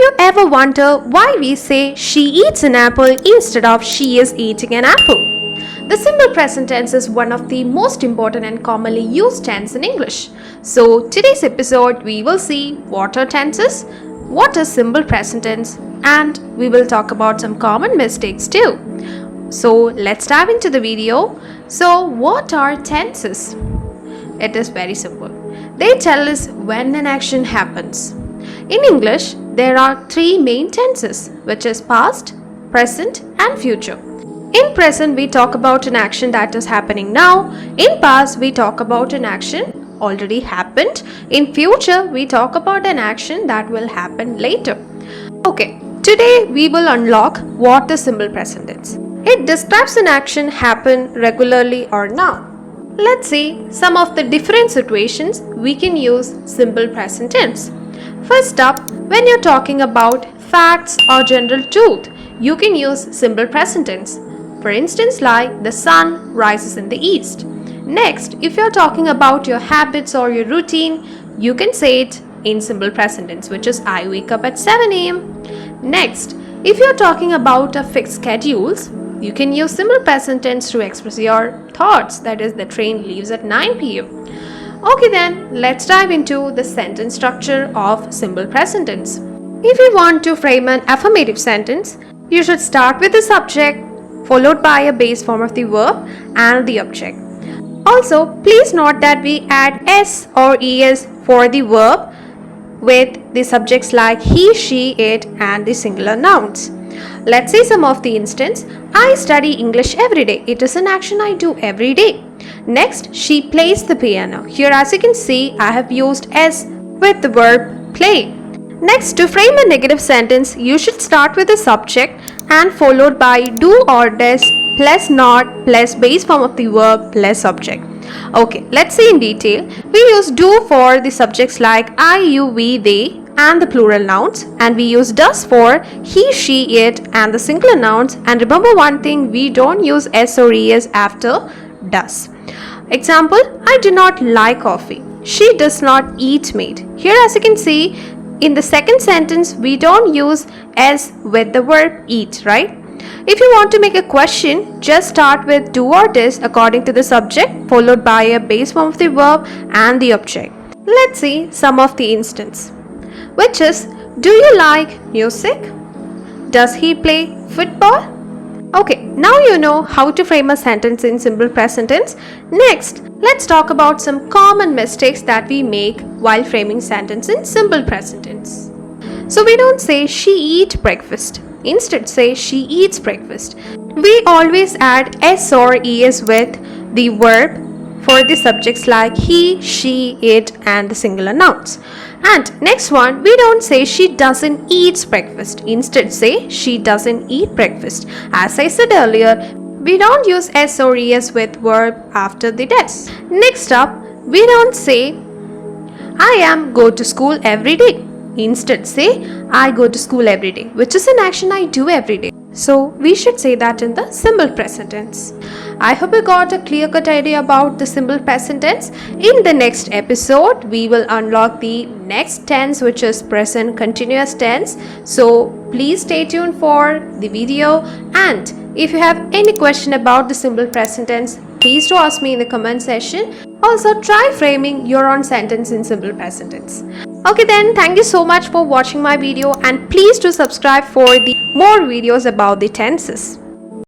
you ever wonder why we say she eats an apple instead of she is eating an apple? The simple present tense is one of the most important and commonly used tense in English. So today's episode we will see what are tenses, what is simple present tense, and we will talk about some common mistakes too. So let's dive into the video. So what are tenses? It is very simple. They tell us when an action happens. In English, there are three main tenses, which is past, present, and future. In present, we talk about an action that is happening now. In past, we talk about an action already happened. In future, we talk about an action that will happen later. Okay, today we will unlock what is simple present tense. It describes an action happen regularly or now. Let's see some of the different situations we can use simple present tense. First up, when you're talking about facts or general truth, you can use simple present tense. For instance, like the sun rises in the east. Next, if you're talking about your habits or your routine, you can say it in simple present tense, which is I wake up at 7 a.m. Next, if you're talking about a fixed schedules, you can use simple present tense to express your thoughts, that is, the train leaves at 9 p.m. Okay then, let's dive into the sentence structure of simple present tense. If you want to frame an affirmative sentence, you should start with the subject, followed by a base form of the verb and the object. Also, please note that we add s or es for the verb with the subjects like he, she, it and the singular nouns. Let's see some of the instance. I study English every day. It is an action I do every day. Next, she plays the piano. Here, as you can see, I have used s with the verb play. Next, to frame a negative sentence, you should start with the subject and followed by do or does plus not plus base form of the verb plus subject. Okay, let's see in detail. We use do for the subjects like I, you, we, they and the plural nouns, and we use does for he, she, it and the singular nouns. And remember one thing, we don't use s or es after does. Example, I do not like coffee. She does not eat meat. Here, as you can see, in the second sentence, we don't use s with the verb eat, right? If you want to make a question, just start with do or does according to the subject, followed by a base form of the verb and the object. Let's see some of the instance, which is, do you like music? Does he play football? Okay, now you know how to frame a sentence in simple present tense. Next, let's talk about some common mistakes that we make while framing sentence in simple present tense. So we don't say she eat breakfast. Instead, say she eats breakfast. We always add s or es with the verb for the subjects like he, she, it and the singular nouns. And next one, we don't say she doesn't eat breakfast. Instead, say she doesn't eat breakfast. As I said earlier, we don't use s or es with verb after the does. Next up, we don't say I am go to school every day. Instead, say I go to school every day, which is an action I do every day. So we should say that in the simple present tense. I hope you got a clear-cut idea about the simple present tense. In the next episode, we will unlock the next tense, which is present continuous tense. So please stay tuned for the video. And if you have any question about the simple present tense, please do ask me in the comment section. Also, try framing your own sentence in simple present tense. Okay then, thank you so much for watching my video and please do subscribe for the more videos about the tenses.